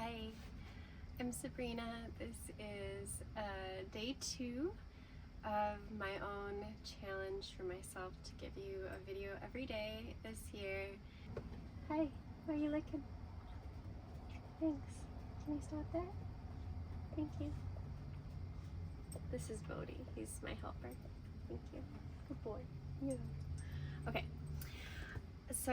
Hi, I'm Sabrina. This is day 2 of my own challenge for myself to give you a video every day this year. Hi, why are you looking? Thanks. Can you stop there? Thank you. This is Bodhi. He's my helper. Thank you. Good boy. Yeah. Okay. So,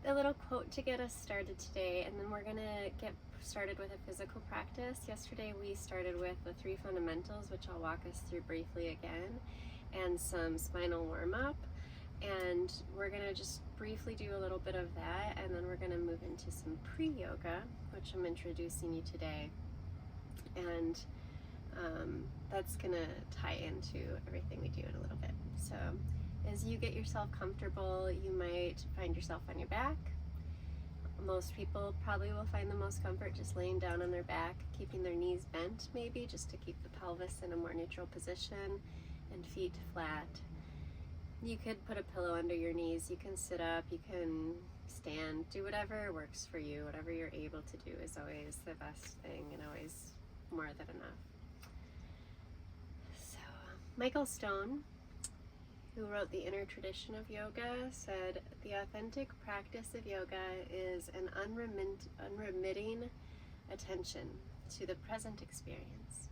a little quote to get us started today, and then we're gonna get started with a physical practice. Yesterday we started with the 3 fundamentals, which I'll walk us through briefly again, and some spinal warm-up, and we're gonna just briefly do a little bit of that, and then we're gonna move into some pre-yoga, which I'm introducing you today, and that's gonna tie into everything we do in a little bit. So as you get yourself comfortable, you might find yourself on your back. Most people probably will find the most comfort just laying down on their back, keeping their knees bent maybe, just to keep the pelvis in a more neutral position and feet flat. You could put a pillow under your knees, you can sit up, you can stand, do whatever works for you. Whatever you're able to do is always the best thing and always more than enough. So Michael Stone, who wrote The Inner Tradition of Yoga, said, "The authentic practice of yoga is an unremitting attention to the present experience."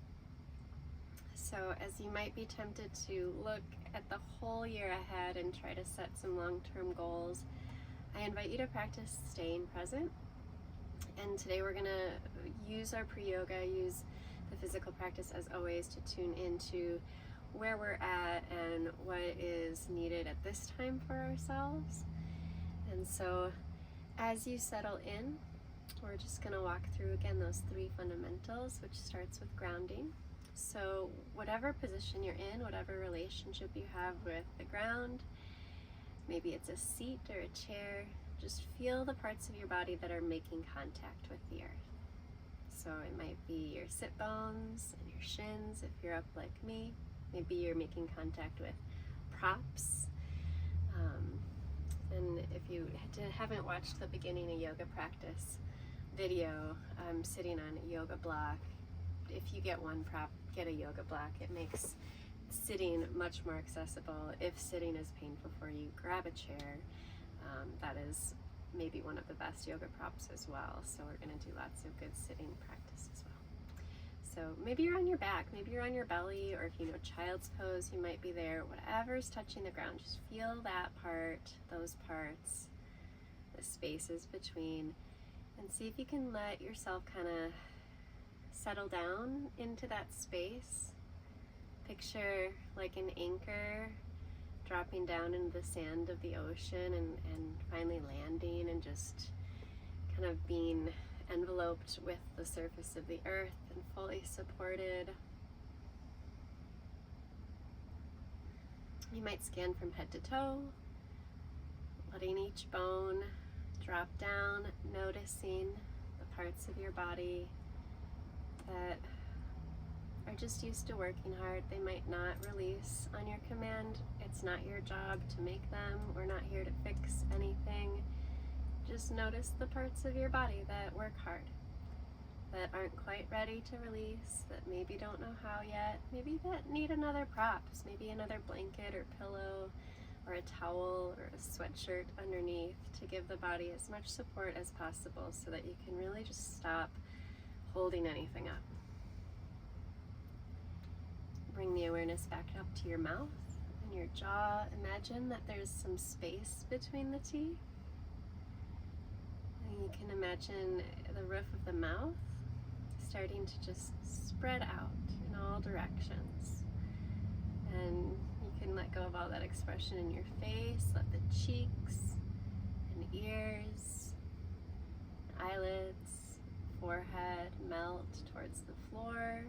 So as you might be tempted to look at the whole year ahead and try to set some long-term goals, I invite you to practice staying present. And today we're going to use our pre-yoga, use the physical practice as always to tune into where we're at and what is needed at this time for ourselves. And so as you settle in, we're just going to walk through again those 3 fundamentals, which starts with grounding. So whatever position you're in, whatever relationship you have with the ground, maybe it's a seat or a chair, just feel the parts of your body that are making contact with the earth. So it might be your sit bones and your shins if you're up like me. Maybe you're making contact with props. And if you haven't watched the beginning of yoga practice video, I'm sitting on a yoga block. If you get one prop, get a yoga block. It makes sitting much more accessible. If sitting is painful for you, grab a chair. That is maybe one of the best yoga props as well. So we're going to do lots of good sitting practice as well. So maybe you're on your back, maybe you're on your belly, or if you know child's pose, you might be there. Whatever's touching the ground, just feel that part, those parts, the spaces between, and see if you can let yourself kind of settle down into that space. Picture like an anchor dropping down into the sand of the ocean and finally landing and just kind of being enveloped with the surface of the earth and fully supported. You might scan from head to toe, letting each bone drop down, noticing the parts of your body that are just used to working hard. They might not release on your command. It's not your job to make them. We're not here to fix anything. Just notice the parts of your body that work hard, that aren't quite ready to release, that maybe don't know how yet, maybe that need another props, maybe another blanket or pillow or a towel or a sweatshirt underneath to give the body as much support as possible so that you can really just stop holding anything up. Bring the awareness back up to your mouth and your jaw. Imagine that there's some space between the teeth. And you can imagine the roof of the mouth starting to just spread out in all directions. And you can let go of all that expression in your face. Let the cheeks and ears, eyelids, forehead melt towards the floor.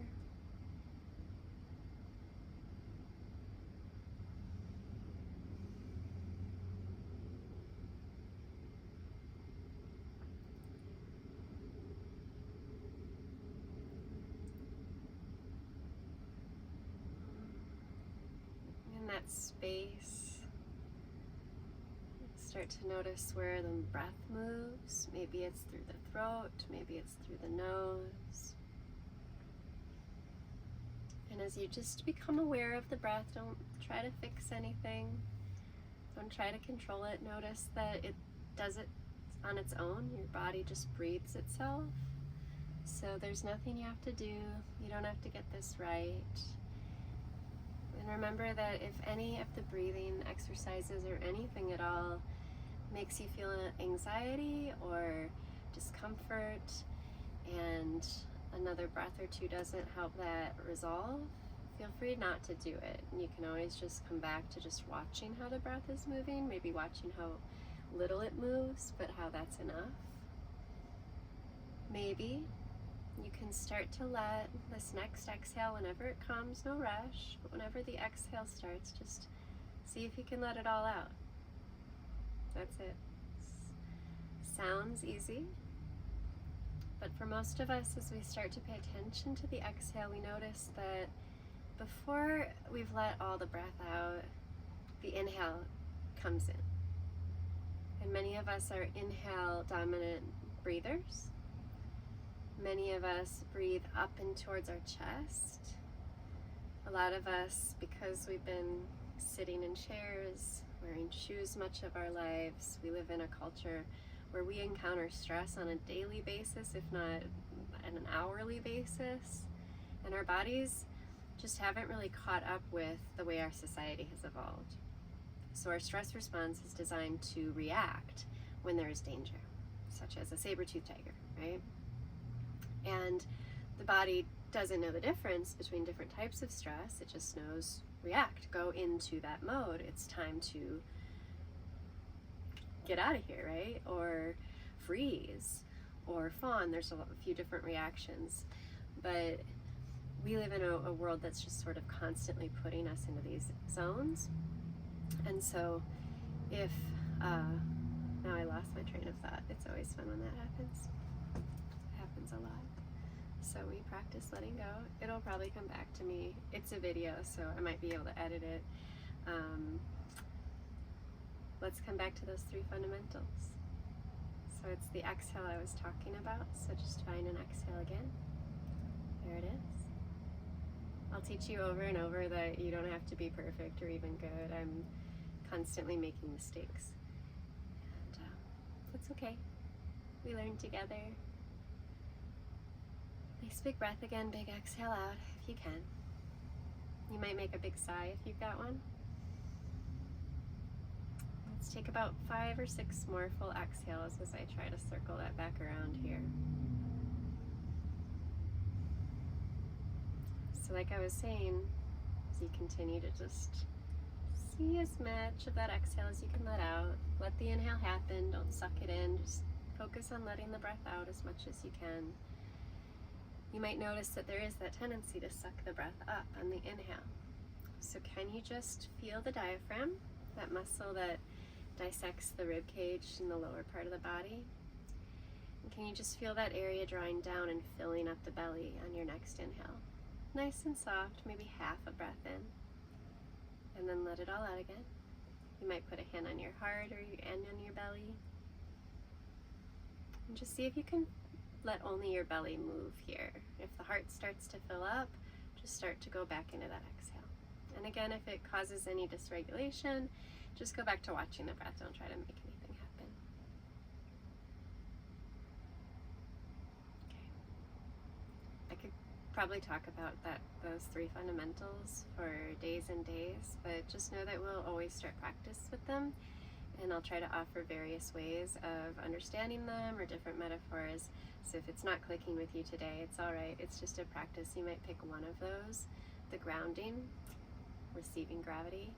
In that space, start to notice where the breath moves. Maybe it's through the throat, maybe it's through the nose. And as you just become aware of the breath, don't try to fix anything. Don't try to control it. Notice that it does it on its own. Your body just breathes itself. So there's nothing you have to do. You don't have to get this right. And remember that if any of the breathing exercises or anything at all makes you feel anxiety or discomfort, and another breath or two doesn't help that resolve, feel free not to do it. And you can always just come back to just watching how the breath is moving, maybe watching how little it moves, but how that's enough. Maybe you can start to let this next exhale, whenever it comes, no rush, but whenever the exhale starts, just see if you can let it all out. That's it. Sounds easy, but for most of us, as we start to pay attention to the exhale, we notice that before we've let all the breath out, the inhale comes in. And many of us are inhale dominant breathers. Many of us breathe up and towards our chest. A lot of us, because we've been sitting in chairs, wearing shoes much of our lives, we live in a culture where we encounter stress on a daily basis, if not on an hourly basis, and our bodies just haven't really caught up with the way our society has evolved. So our stress response is designed to react when there is danger, such as a saber-toothed tiger, right? And the body doesn't know the difference between different types of stress. It just knows react, go into that mode. It's time to get out of here, right? Or freeze or fawn. There's a few different reactions. But we live in a world that's just sort of constantly putting us into these zones. And so if, now I lost my train of thought. It's always fun when that happens. It happens a lot. So we practice letting go. It'll probably come back to me. It's a video, so I might be able to edit it. Let's come back to those three fundamentals. So it's the exhale I was talking about. So just find an exhale again. There it is. I'll teach you over and over that you don't have to be perfect or even good. I'm constantly making mistakes. And that's okay. We learn together. Nice big breath again, big exhale out if you can. You might make a big sigh if you've got one. Let's take about 5 or 6 more full exhales as I try to circle that back around here. So like I was saying, as you continue to just see as much of that exhale as you can let out. Let the inhale happen, don't suck it in, just focus on letting the breath out as much as you can. You might notice that there is that tendency to suck the breath up on the inhale. So can you just feel the diaphragm, that muscle that dissects the rib cage in the lower part of the body? And can you just feel that area drawing down and filling up the belly on your next inhale? Nice and soft, maybe half a breath in. And then let it all out again. You might put a hand on your heart or your hand on your belly. And just see if you can let only your belly move here. If the heart starts to fill up, just start to go back into that exhale. And again, if it causes any dysregulation, just go back to watching the breath. Don't try to make anything happen. Okay. I could probably talk about those 3 fundamentals for days and days, but just know that we'll always start practice with them. And I'll try to offer various ways of understanding them or different metaphors. So if it's not clicking with you today, it's all right. It's just a practice. You might pick one of those. The grounding, receiving gravity,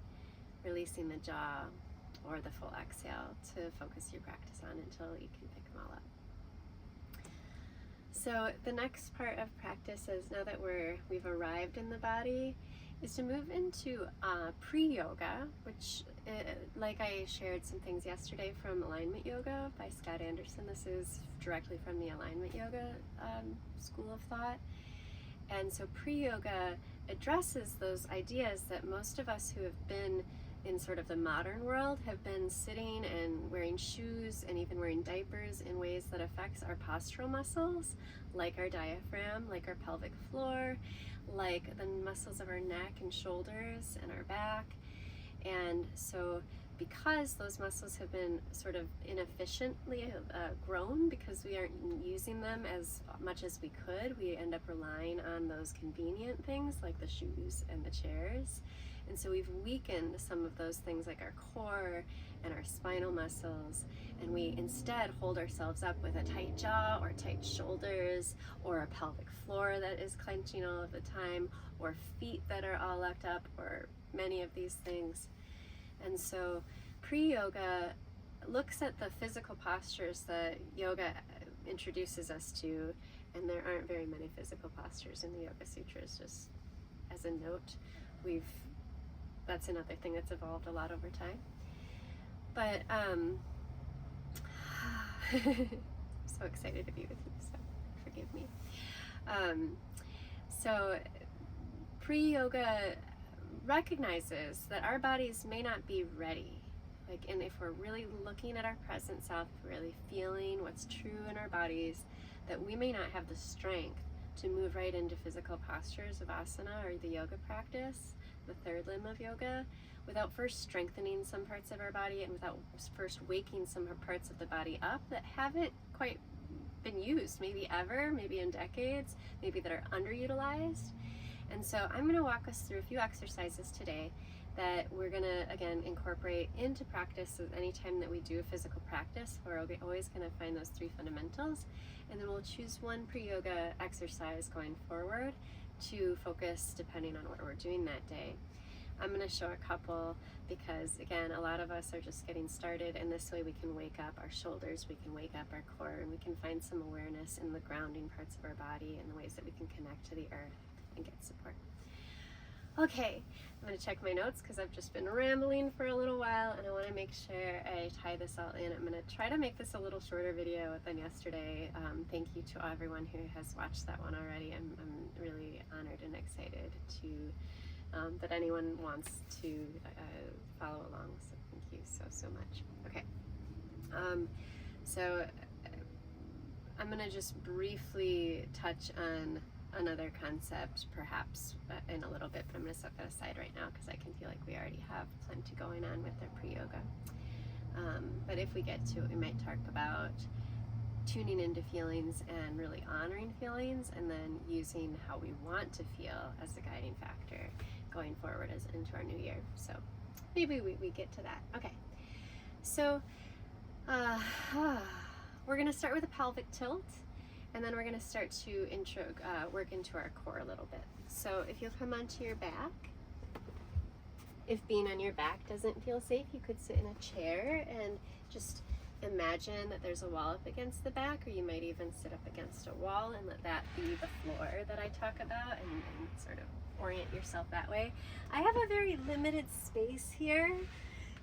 releasing the jaw, or the full exhale to focus your practice on until you can pick them all up. So the next part of practice is, now that we've arrived in the body, is to move into pre-yoga, which, like I shared some things yesterday from Alignment Yoga by Scott Anderson. This is directly from the Alignment Yoga school of thought. And so pre-yoga addresses those ideas that most of us who have been in sort of the modern world have been sitting and wearing shoes and even wearing diapers in ways that affects our postural muscles, like our diaphragm, like our pelvic floor, like the muscles of our neck and shoulders and our back. And so because those muscles have been sort of inefficiently grown, because we aren't using them as much as we could, we end up relying on those convenient things like the shoes and the chairs. And so we've weakened some of those things like our core and our spinal muscles, and we instead hold ourselves up with a tight jaw or tight shoulders, or a pelvic floor that is clenching all of the time, or feet that are all locked up, or many of these things. And so pre-yoga looks at the physical postures that yoga introduces us to, and there aren't very many physical postures in the Yoga Sutras, just as a note. That's another thing that's evolved a lot over time. But so excited to be with you, so forgive me. So pre-yoga recognizes that our bodies may not be ready. And if we're really looking at our present self, really feeling what's true in our bodies, that we may not have the strength to move right into physical postures of asana or the yoga practice, the third limb of yoga, without first strengthening some parts of our body and without first waking some parts of the body up that haven't quite been used, maybe ever, maybe in decades, maybe that are underutilized. And so I'm going to walk us through a few exercises today that we're going to, again, incorporate into practice. Anytime that we do a physical practice, we're always going to find those three fundamentals, and then we'll choose one pre-yoga exercise going forward to focus depending on what we're doing that day. I'm going to show a couple because, again, a lot of us are just getting started, and this way we can wake up our shoulders, we can wake up our core, and we can find some awareness in the grounding parts of our body and the ways that we can connect to the earth and get support. Okay, I'm going to check my notes because I've just been rambling for a little while, and I want to make sure I tie this all in. I'm going to try to make this a little shorter video than yesterday. Thank you to everyone who has watched that one already. I'm really honored and excited to that anyone wants to follow along, so thank you so much. Okay, so I'm going to just briefly touch on another concept perhaps in a little bit, but I'm going to set that aside right now because I can feel like we already have plenty going on with our pre-yoga. But if we get to it, we might talk about tuning into feelings and really honoring feelings, and then using how we want to feel as a guiding factor going forward as into our new year. So maybe we get to that. Okay, so we're going to start with a pelvic tilt, and then we're going to start to work into our core a little bit. So if you'll come onto your back, if being on your back doesn't feel safe, you could sit in a chair and just imagine that there's a wall up against the back, or you might even sit up against a wall and let that be the floor that I talk about, and sort of orient yourself that way. I have a very limited space here,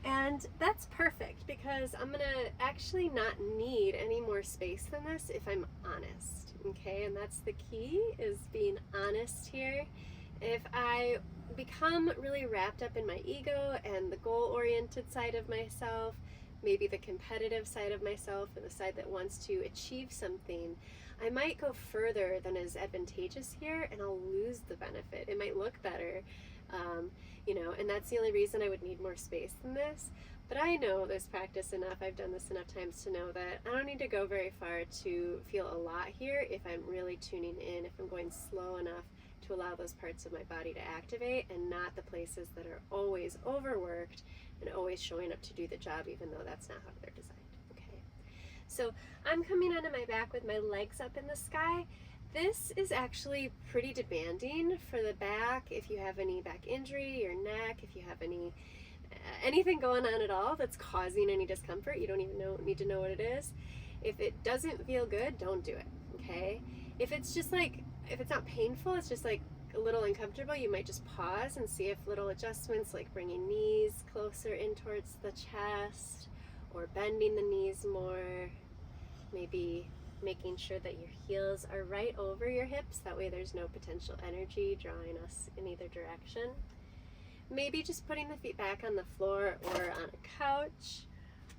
and that's perfect because I'm gonna actually not need any more space than this if I'm honest, okay? And that's the key, is being honest here. If I become really wrapped up in my ego and the goal-oriented side of myself, maybe the competitive side of myself and the side that wants to achieve something, I might go further than is advantageous here, and I'll lose the benefit. It might look better, and that's the only reason I would need more space than this. But I know this practice enough, I've done this enough times to know that I don't need to go very far to feel a lot here if I'm really tuning in, if I'm going slow enough to allow those parts of my body to activate, and not the places that are always overworked and always showing up to do the job, even though that's not how they're designed. Okay, so I'm coming onto my back with my legs up in the sky. This is actually pretty demanding for the back. If you have any back injury, your neck, if you have anything going on at all that's causing any discomfort, you don't even need to know what it is. If it doesn't feel good, don't do it, okay? If it's not painful, it's just like a little uncomfortable, you might just pause and see if little adjustments, like bringing knees closer in towards the chest, or bending the knees more, maybe making sure that your heels are right over your hips, that way there's no potential energy drawing us in either direction. maybe just putting the feet back on the floor or on a couch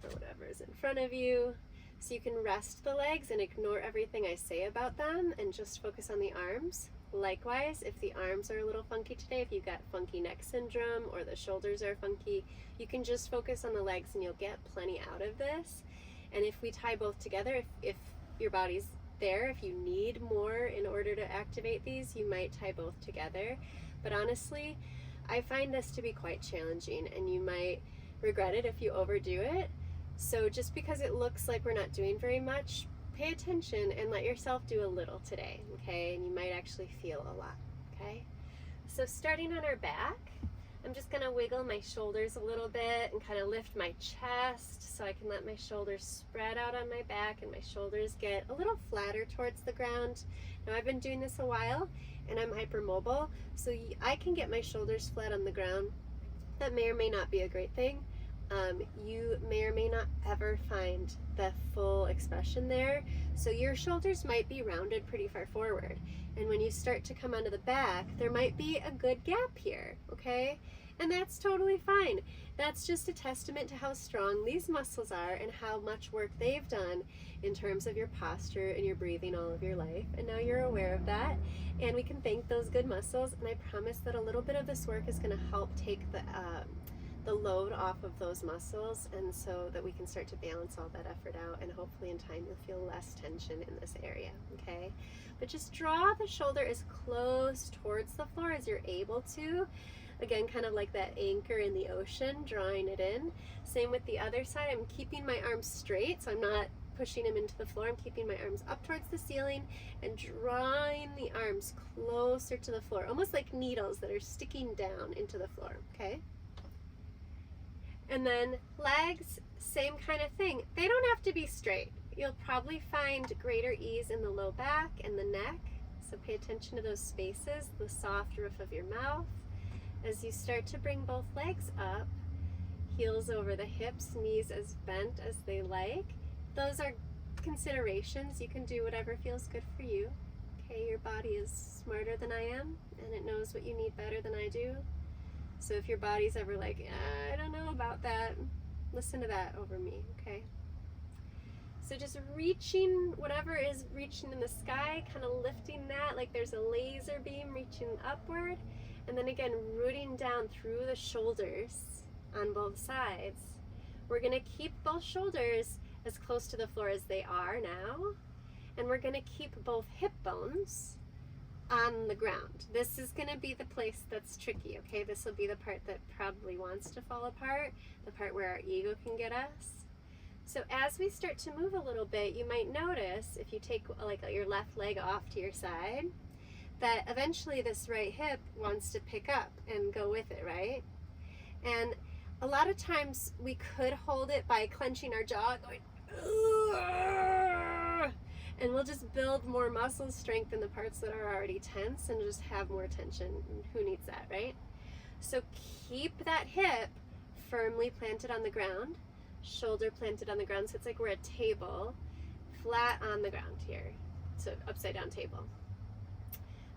or whatever is in front of you, so you can rest the legs and ignore everything I say about them and just focus on the arms. Likewise, if the arms are a little funky today, if you've got funky neck syndrome or the shoulders are funky, you can just focus on the legs and you'll get plenty out of this. And if we tie both together, if your body's there, if you need more in order to activate these, you might tie both together. But honestly, I find this to be quite challenging, and you might regret it if you overdo it. So just because it looks like we're not doing very much, pay attention and let yourself do a little today, okay? And you might actually feel a lot, okay? So starting on our back, I'm just gonna wiggle my shoulders a little bit and kind of lift my chest so I can let my shoulders spread out on my back and my shoulders get a little flatter towards the ground. Now I've been doing this a while and I'm hypermobile, so I can get my shoulders flat on the ground. That may or may not be a great thing. You may or may not ever find the full expression there, so your shoulders might be rounded pretty far forward, and when you start to come onto the back, there might be a good gap here, okay? And that's totally fine. That's just a testament to how strong these muscles are and how much work they've done in terms of your posture and your breathing all of your life, and now you're aware of that, and we can thank those good muscles, and I promise that a little bit of this work is going to help take the load off of those muscles, and so that we can start to balance all that effort out, and hopefully in time you'll feel less tension in this area, okay? But just draw the shoulder as close towards the floor as you're able to. Again, kind of like that anchor in the ocean, drawing it in. Same with the other side. I'm keeping my arms straight, so I'm not pushing them into the floor. I'm keeping my arms up towards the ceiling and drawing the arms closer to the floor, almost like needles that are sticking down into the floor, okay? And then legs, same kind of thing. They don't have to be straight. You'll probably find greater ease in the low back and the neck, so pay attention to those spaces, the soft roof of your mouth. As you start to bring both legs up, heels over the hips, knees as bent as they like. Those are considerations. You can do whatever feels good for you. Okay, your body is smarter than I am, and it knows what you need better than I do. So if your body's ever like, I don't know about that, listen to that over me, okay? So just reaching, whatever is reaching in the sky, kind of lifting that like there's a laser beam reaching upward. And then again, rooting down through the shoulders on both sides. We're gonna keep both shoulders as close to the floor as they are now. And we're gonna keep both hip bones on the ground. This is going to be the place that's tricky, okay? This will be the part that probably wants to fall apart, the part where our ego can get us. So as we start to move a little bit, you might notice, if you take like your left leg off to your side, that eventually this right hip wants to pick up and go with it, right? And a lot of times we could hold it by clenching our jaw, going, "Ugh!" And we'll just build more muscle strength in the parts that are already tense and just have more tension. Who needs that, right? So keep that hip firmly planted on the ground, shoulder planted on the ground, so it's like we're a table, flat on the ground here. So upside down table.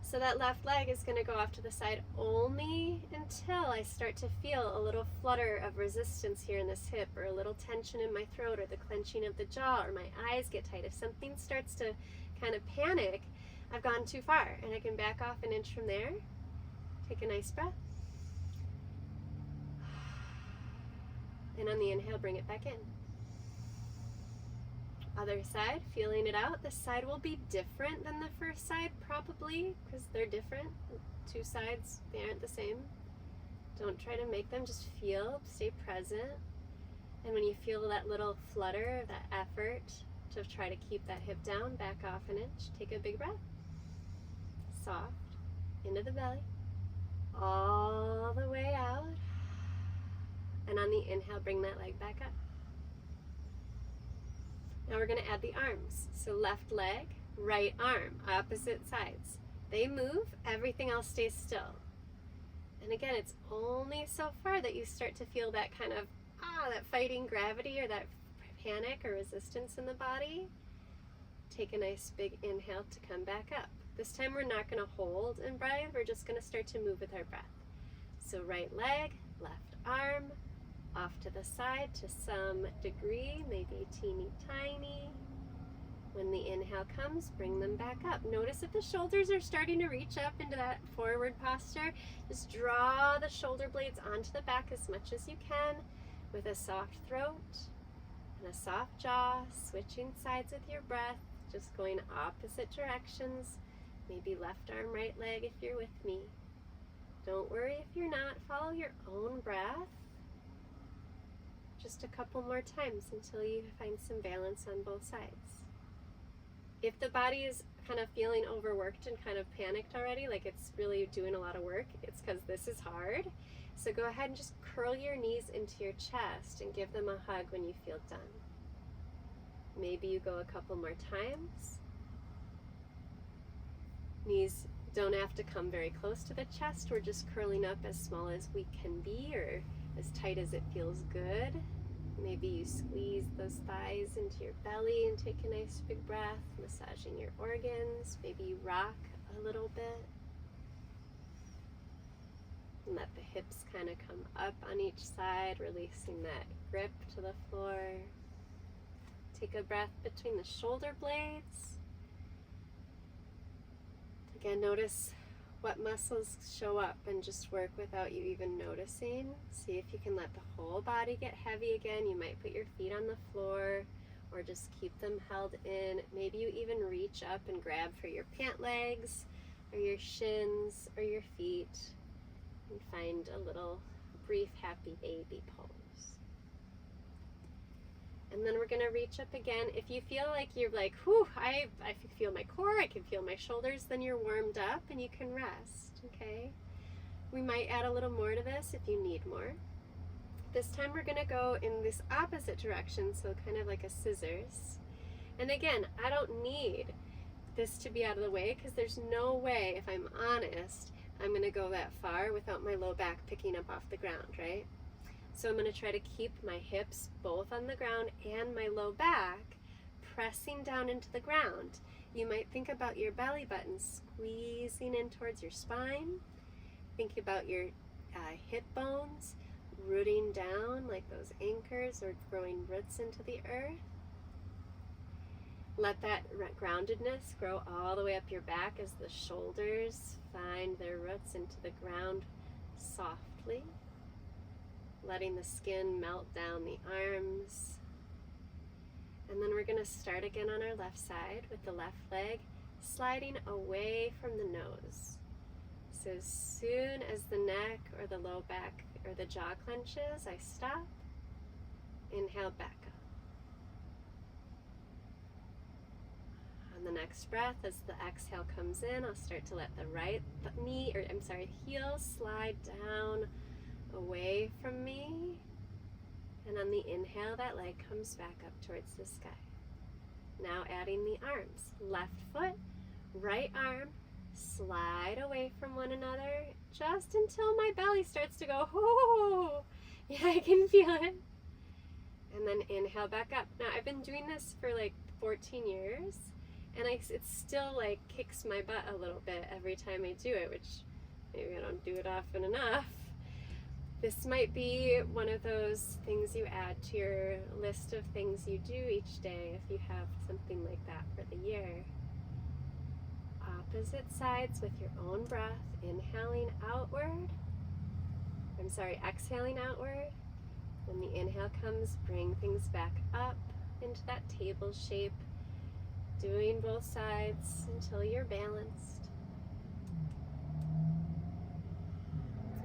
So that left leg is going to go off to the side only until I start to feel a little flutter of resistance here in this hip, or a little tension in my throat, or the clenching of the jaw, or my eyes get tight. If something starts to kind of panic, I've gone too far, and I can back off an inch from there. Take a nice breath. And on the inhale, bring it back in. Other side, feeling it out. This side will be different than the first side, probably, because they're different. Two sides, they aren't the same. Don't try to make them, just feel, stay present. And when you feel that little flutter, that effort to try to keep that hip down, back off an inch, take a big breath. Soft, into the belly, all the way out. And on the inhale, bring that leg back up. Now we're going to add the arms. So left leg, right arm, opposite sides. They move, everything else stays still. And again, it's only so far that you start to feel that kind of, that fighting gravity or that panic or resistance in the body. Take a nice big inhale to come back up. This time we're not going to hold and breathe, we're just going to start to move with our breath. So right leg, left arm, off to the side to some degree, maybe teeny tiny. When the inhale comes, bring them back up. Notice if the shoulders are starting to reach up into that forward posture. Just draw the shoulder blades onto the back as much as you can with a soft throat and a soft jaw, switching sides with your breath, just going opposite directions. Maybe left arm, right leg if you're with me. Don't worry if you're not. Follow your own breath. Just a couple more times until you find some balance on both sides. If the body is kind of feeling overworked and kind of panicked already, like it's really doing a lot of work, it's because this is hard. So go ahead and just curl your knees into your chest and give them a hug when you feel done. Maybe you go a couple more times. Knees don't have to come very close to the chest. We're just curling up as small as we can be, or as tight as it feels good. Maybe you squeeze those thighs into your belly and take a nice big breath, massaging your organs. Maybe you rock a little bit. And let the hips kind of come up on each side, releasing that grip to the floor. Take a breath between the shoulder blades. Again, notice what muscles show up and just work without you even noticing. See if you can let the whole body get heavy again. You might put your feet on the floor or just keep them held in. Maybe you even reach up and grab for your pant legs or your shins or your feet and find a little brief happy baby pose. And then we're going to reach up again. If you feel like you're like, whew, I feel my core, I can feel my shoulders, then you're warmed up and you can rest, okay? We might add a little more to this if you need more. This time we're going to go in this opposite direction, so kind of like a scissors. And again, I don't need this to be out of the way because there's no way, if I'm honest, I'm going to go that far without my low back picking up off the ground, right? So I'm going to try to keep my hips both on the ground and my low back pressing down into the ground. You might think about your belly button squeezing in towards your spine. Think about your hip bones rooting down like those anchors or growing roots into the earth. Let that groundedness grow all the way up your back as the shoulders find their roots into the ground softly. Letting the skin melt down the arms. And then we're going to start again on our left side with the left leg sliding away from the nose. So as soon as the neck or the low back or the jaw clenches, I stop. Inhale, back up. On the next breath, as the exhale comes in, I'll start to let the right heel slide down away from me, and on the inhale that leg comes back up towards the sky. Now adding the arms, left foot, right arm, slide away from one another just until my belly starts to go, oh, yeah, I can feel it. And then inhale back up. Now I've been doing this for like 14 years and it still like kicks my butt a little bit every time I do it, which maybe I don't do it often enough. This might be one of those things you add to your list of things you do each day if you have something like that for the year. Opposite sides with your own breath, exhaling outward. When the inhale comes, bring things back up into that table shape, doing both sides until you're balanced.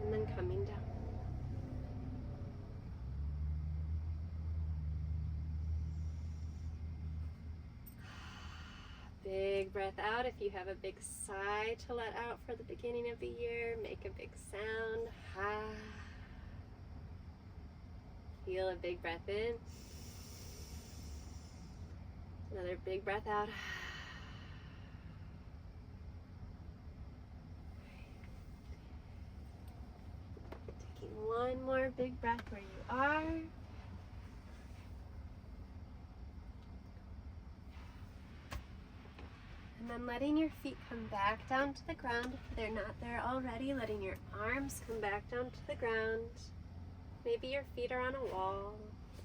And then coming down. Big breath out. If you have a big sigh to let out for the beginning of the year, make a big sound. Feel a big breath in. Another big breath out. Taking one more big breath where you are. And then letting your feet come back down to the ground if they're not there already. Letting your arms come back down to the ground. Maybe your feet are on a wall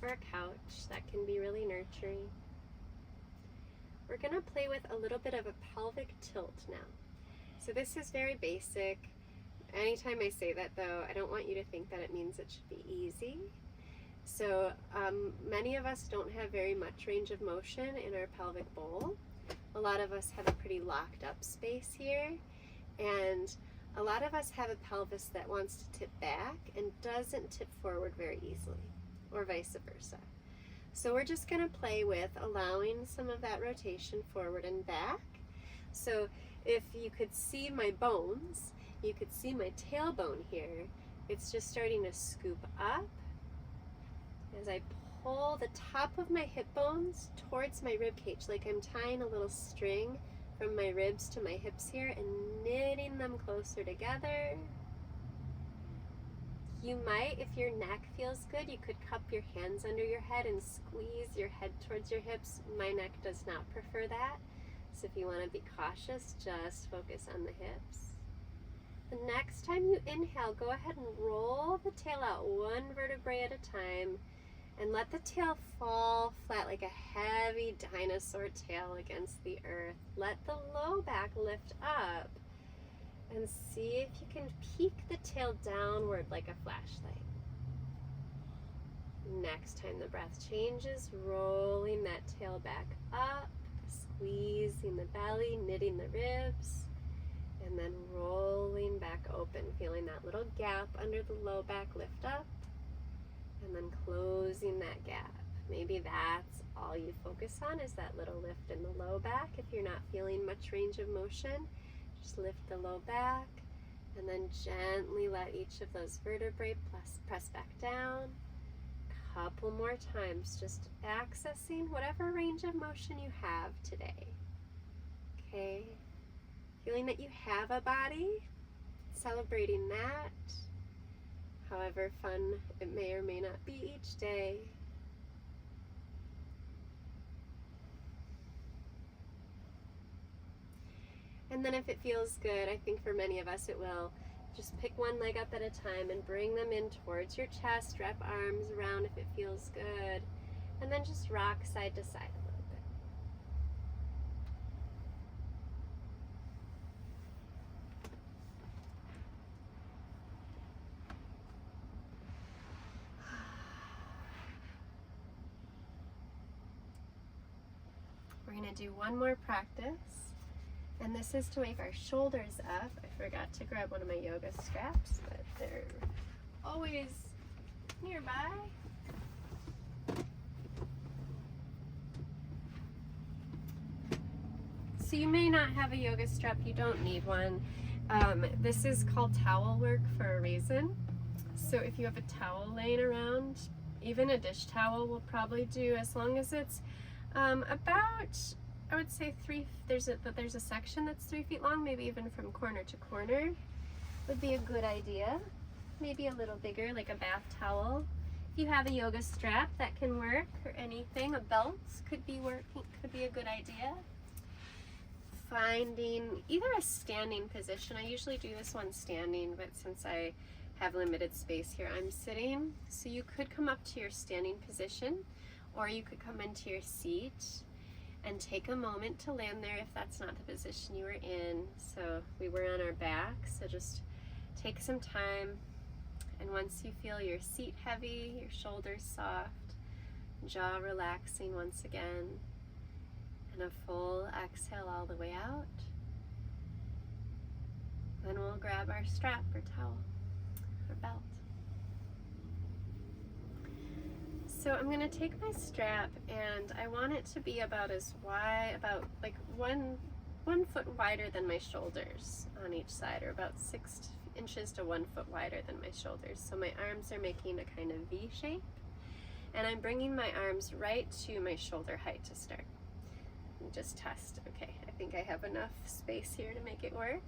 or a couch. That can be really nurturing. We're going to play with a little bit of a pelvic tilt now. So this is very basic. Anytime I say that though, I don't want you to think that it means it should be easy. So many of us don't have very much range of motion in our pelvic bowl. A lot of us have a pretty locked up space here, and a lot of us have a pelvis that wants to tip back and doesn't tip forward very easily, or vice versa. So we're just going to play with allowing some of that rotation forward and back. So if you could see my bones, you could see my tailbone here. It's just starting to scoop up as I pull the top of my hip bones towards my rib cage, like I'm tying a little string from my ribs to my hips here and knitting them closer together. You might, if your neck feels good, you could cup your hands under your head and squeeze your head towards your hips. My neck does not prefer that, so if you want to be cautious, just focus on the hips. The next time you inhale, go ahead and roll the tail out one vertebrae at a time and let the tail fall flat like a heavy dinosaur tail against the earth. Let the low back lift up and see if you can peek the tail downward like a flashlight. Next time the breath changes, rolling that tail back up, squeezing the belly, knitting the ribs, and then rolling back open, feeling that little gap under the low back lift up, and then closing that gap. Maybe that's all you focus on, is that little lift in the low back. If you're not feeling much range of motion, just lift the low back and then gently let each of those vertebrae press back down. Couple more times, just accessing whatever range of motion you have today. Okay, feeling that you have a body, celebrating that, however fun it may or may not be each day. And then if it feels good, I think for many of us it will, just pick one leg up at a time and bring them in towards your chest, wrap arms around if it feels good, and then just rock side to side a little bit. We're going to do one more practice. And this is to wake our shoulders up. I forgot to grab one of my yoga straps, but they're always nearby. So you may not have a yoga strap, you don't need one. This is called towel work for a reason. So if you have a towel laying around, even a dish towel will probably do, as long as it's about, I would say there's a section that's 3 feet long, maybe even from corner to corner would be a good idea. Maybe a little bigger, like a bath towel. If you have a yoga strap, that can work, or anything. A belt could be a good idea. Finding either a standing position. I usually do this one standing, but since I have limited space here, I'm sitting. So you could come up to your standing position, or you could come into your seat and take a moment to land there if that's not the position you were in. So we were on our back, so just take some time, and once you feel your seat heavy, your shoulders soft, jaw relaxing once again, and a full exhale all the way out, then we'll grab our strap or towel or belt. So I'm going to take my strap, and I want it to be about as wide, about like one foot wider than my shoulders on each side, or about 6 inches to 1 foot wider than my shoulders. So my arms are making a kind of V shape, and I'm bringing my arms right to my shoulder height to start. And just test. Okay, I think I have enough space here to make it work.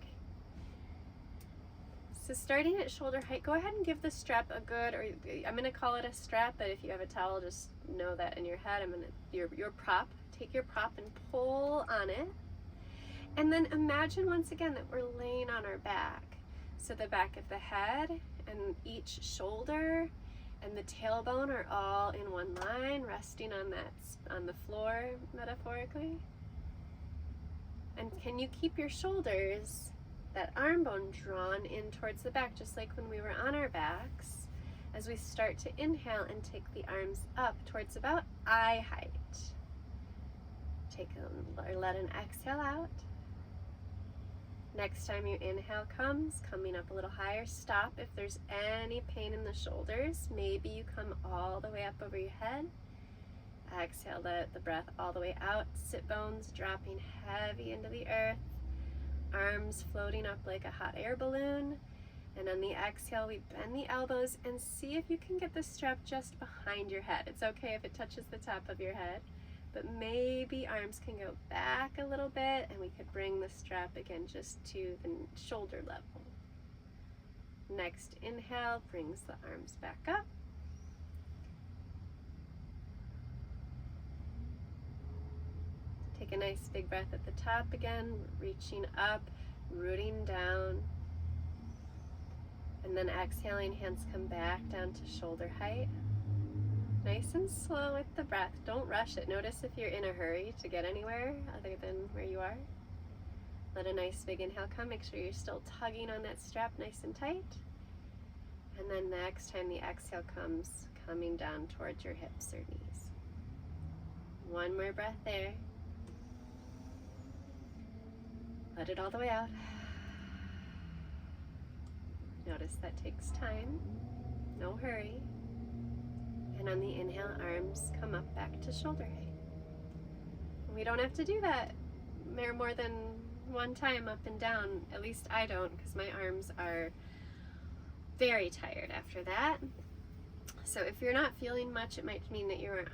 So starting at shoulder height, go ahead and give the strap a good, or I'm going to call it a strap, but if you have a towel, just know that in your head. Your prop, take your prop and pull on it. And then imagine once again that we're laying on our back. So the back of the head and each shoulder and the tailbone are all in one line, resting on the floor, metaphorically. And can you keep your shoulders, that arm bone, drawn in towards the back, just like when we were on our backs, as we start to inhale and take the arms up towards about eye height. Let an exhale out. Next time your inhale comes, coming up a little higher, stop. If there's any pain in the shoulders, maybe you come all the way up over your head. Exhale, let the breath all the way out. Sit bones dropping heavy into the earth. Arms floating up like a hot air balloon. And on the exhale, we bend the elbows and see if you can get the strap just behind your head. It's okay if it touches the top of your head, but maybe arms can go back a little bit and we could bring the strap again just to the shoulder level. Next inhale brings the arms back up. Take a nice big breath at the top again, reaching up, rooting down. And then exhaling, hands come back down to shoulder height. Nice and slow with the breath. Don't rush it. Notice if you're in a hurry to get anywhere other than where you are. Let a nice big inhale come. Make sure you're still tugging on that strap nice and tight. And then next time the exhale comes, coming down towards your hips or knees. One more breath there. Let it all the way out. Notice that takes time. No hurry. And on the inhale, arms come up back to shoulder height. We don't have to do that more than one time up and down. At least I don't, because my arms are very tired after that. So if you're not feeling much, it might mean that you're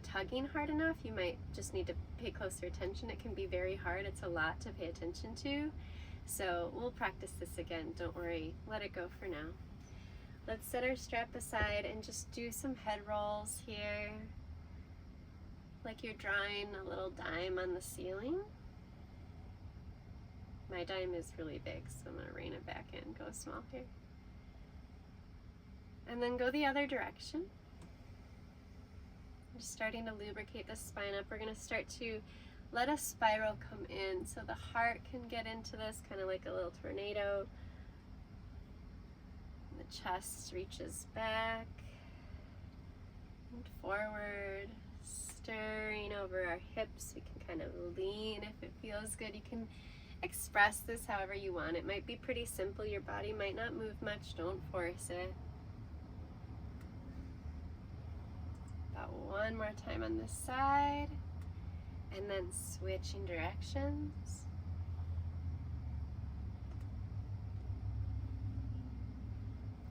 tugging hard enough. You might just need to pay closer attention. It can be very hard. It's a lot to pay attention to. So we'll practice this again. Don't worry. Let it go for now. Let's set our strap aside and just do some head rolls here, like you're drawing a little dime on the ceiling. My dime is really big, so I'm going to rein it back in. Go small here. And then go the other direction. I'm just starting to lubricate the spine up. We're going to start to let a spiral come in so the heart can get into this, kind of like a little tornado. The chest reaches back and forward, stirring over our hips. We can kind of lean if it feels good. You can express this however you want. It might be pretty simple. Your body might not move much. Don't force it. About one more time on this side, and then switching directions.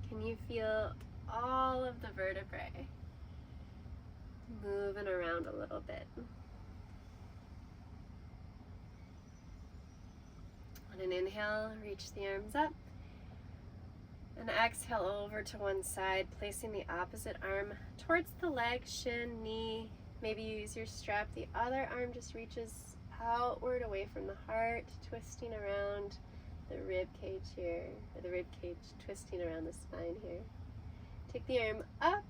Can you feel all of the vertebrae moving around a little bit? On an inhale, reach the arms up. And exhale over to one side, placing the opposite arm towards the leg, shin, knee. Maybe you use your strap. The other arm just reaches outward away from the heart, twisting around the rib cage here, or the rib cage twisting around the spine here. Take the arm up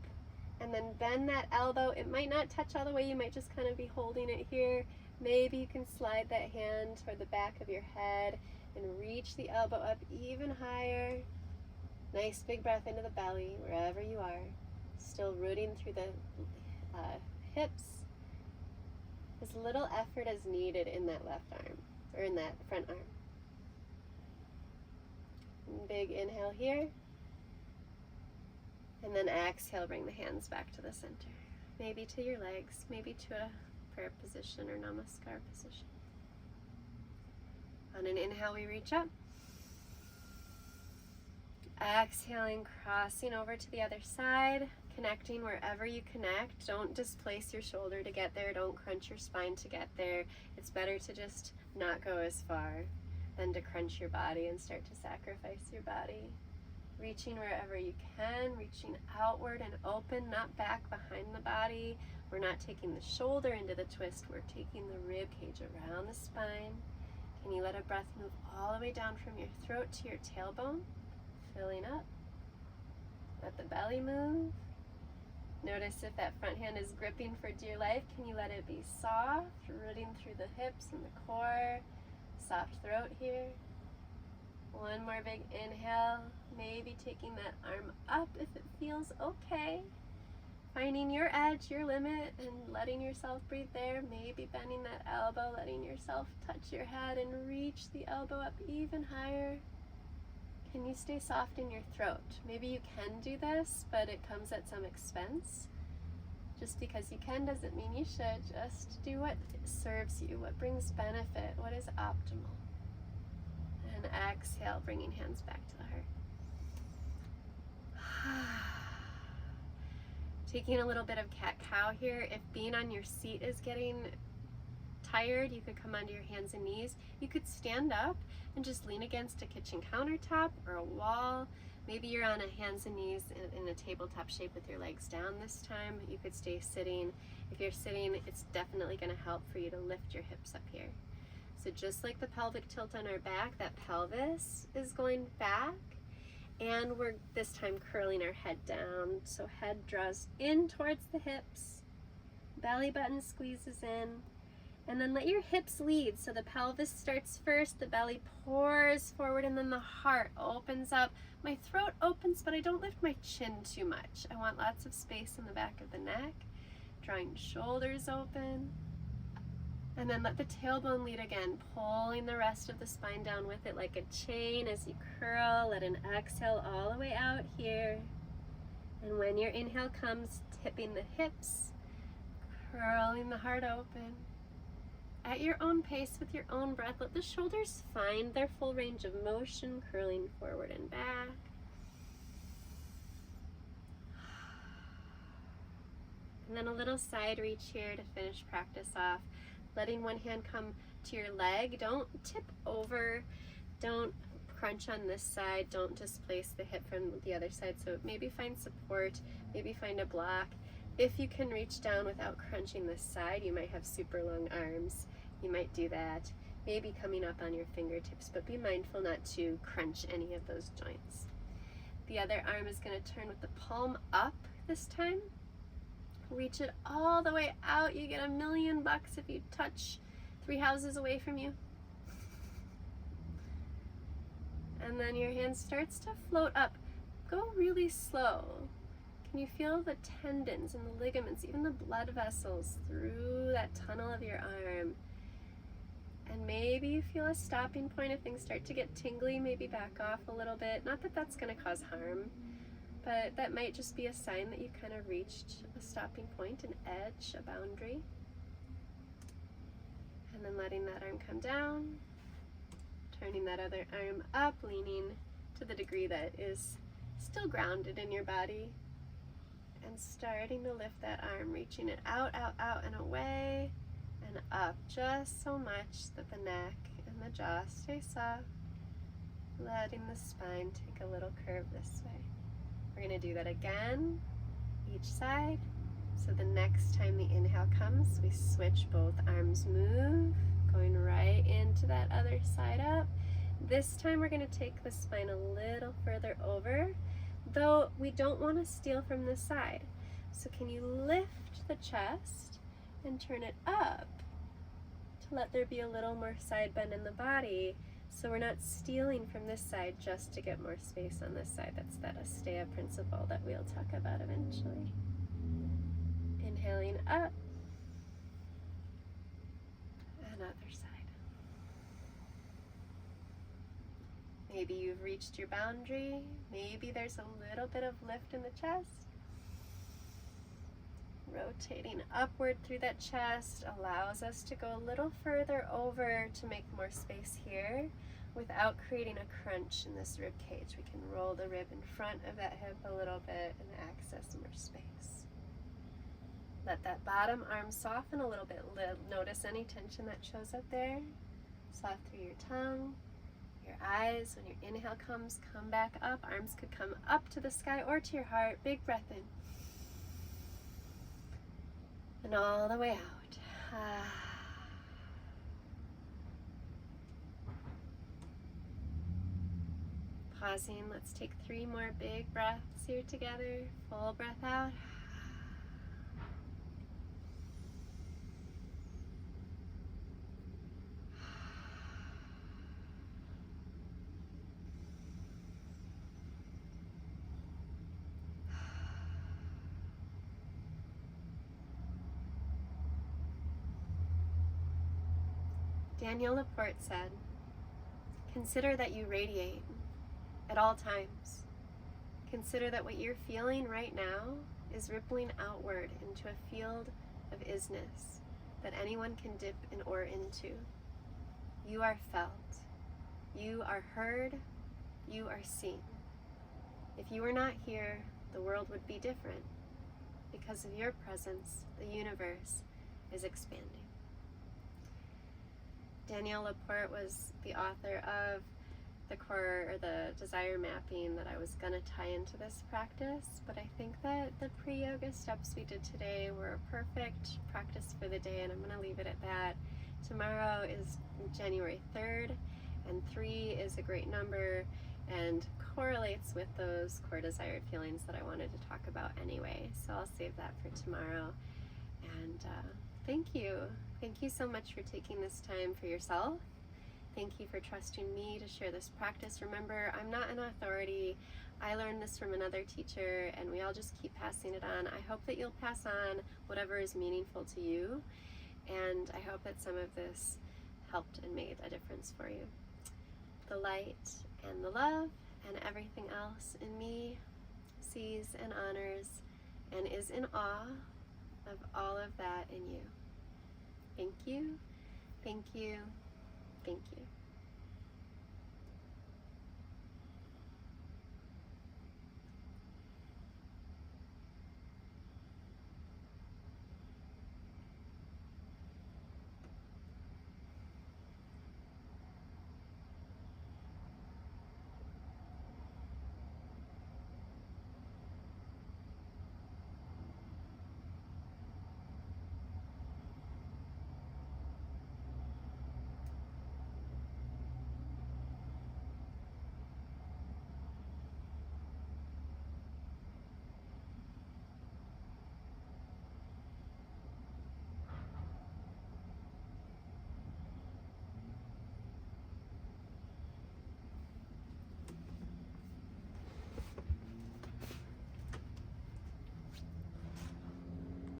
and then bend that elbow. It might not touch all the way. You might just kind of be holding it here. Maybe you can slide that hand toward the back of your head and reach the elbow up even higher. Nice big breath into the belly, wherever you are. Still rooting through the hips. As little effort as needed in that left arm, or in that front arm. Big inhale here. And then exhale, bring the hands back to the center. Maybe to your legs, maybe to a prayer position or namaskar position. On an inhale, we reach up. Exhaling, crossing over to the other side, connecting wherever you connect. Don't displace your shoulder to get there. Don't crunch your spine to get there. It's better to just not go as far than to crunch your body and start to sacrifice your body. Reaching wherever you can, reaching outward and open, not back behind the body. We're not taking the shoulder into the twist. We're taking the rib cage around the spine. Can you let a breath move all the way down from your throat to your tailbone, filling up? Let the belly move. Notice if that front hand is gripping for dear life, can you let it be soft, rooting through the hips and the core, soft throat here. One more big inhale, maybe taking that arm up if it feels okay. Finding your edge, your limit, and letting yourself breathe there. Maybe bending that elbow, letting yourself touch your head and reach the elbow up even higher. Can you stay soft in your throat? Maybe you can do this, but it comes at some expense. Just because you can doesn't mean you should. Just do what serves you, what brings benefit, what is optimal. And exhale, bringing hands back to the heart. Taking a little bit of cat-cow here. If being on your seat is getting tired, you could come onto your hands and knees. You could stand up and just lean against a kitchen countertop or a wall. Maybe you're on a hands and knees in a tabletop shape with your legs down this time. You could stay sitting. If you're sitting, it's definitely going to help for you to lift your hips up here. So just like the pelvic tilt on our back, that pelvis is going back, and we're this time curling our head down. So head draws in towards the hips, belly button squeezes in, and then let your hips lead. So the pelvis starts first, the belly pours forward, and then the heart opens up. My throat opens, but I don't lift my chin too much. I want lots of space in the back of the neck, drawing shoulders open. And then let the tailbone lead again, pulling the rest of the spine down with it like a chain as you curl. Let an exhale all the way out here. And when your inhale comes, tipping the hips, curling the heart open. At your own pace with your own breath, let the shoulders find their full range of motion, curling forward and back. And then a little side reach here to finish practice off. Letting one hand come to your leg. Don't tip over. Don't crunch on this side. Don't displace the hip from the other side. So maybe find support. Maybe find a block. If you can reach down without crunching this side, you might have super long arms. You might do that. Maybe coming up on your fingertips, but be mindful not to crunch any of those joints. The other arm is going to turn with the palm up this time. Reach it all the way out. You get $1 million if you touch 3 houses away from you. And then your hand starts to float up. Go really slow. Can you feel the tendons and the ligaments, even the blood vessels through that tunnel of your arm? And maybe you feel a stopping point. If things start to get tingly, maybe back off a little bit. Not that that's going to cause harm, but that might just be a sign that you kind of reached a stopping point, an edge, a boundary. And then letting that arm come down, turning that other arm up, leaning to the degree that is still grounded in your body, and starting to lift that arm, reaching it out, out, out, and away, and up just so much that the neck and the jaw stay soft, letting the spine take a little curve this way. We're going to do that again, each side. So the next time the inhale comes, we switch, both arms move, going right into that other side up. This time we're going to take the spine a little further over, though we don't want to steal from this side. So can you lift the chest and turn it up to let there be a little more side bend in the body, so we're not stealing from this side just to get more space on this side. That's that Astea principle that we'll talk about eventually. Inhaling up, and other side. Maybe you've reached your boundary. Maybe there's a little bit of lift in the chest. Rotating upward through that chest allows us to go a little further over to make more space here without creating a crunch in this rib cage. We can roll the rib in front of that hip a little bit and access more space. Let that bottom arm soften a little bit. Notice any tension that shows up there. Soft through your tongue, your eyes. When your inhale comes, come back up. Arms could come up to the sky or to your heart. Big breath in. And all the way out. pausing. Let's take 3 more big breaths here together. Full breath out. Daniel Laporte said, "Consider that you radiate at all times. Consider that what you're feeling right now is rippling outward into a field of isness that anyone can dip an oar into. You are felt. You are heard. You are seen. If you were not here, the world would be different. Because of your presence, the universe is expanding." Daniel Laporte was the author of the core or the desire mapping that I was going to tie into this practice, but I think that the pre-yoga steps we did today were a perfect practice for the day, and I'm going to leave it at that. Tomorrow is January 3rd, and 3 is a great number and correlates with those core desired feelings that I wanted to talk about anyway, so I'll save that for tomorrow. And thank you. Thank you so much for taking this time for yourself. Thank you for trusting me to share this practice. Remember, I'm not an authority. I learned this from another teacher, and we all just keep passing it on. I hope that you'll pass on whatever is meaningful to you, and I hope that some of this helped and made a difference for you. The light and the love and everything else in me sees and honors and is in awe of all of that in you. Thank you, thank you, thank you.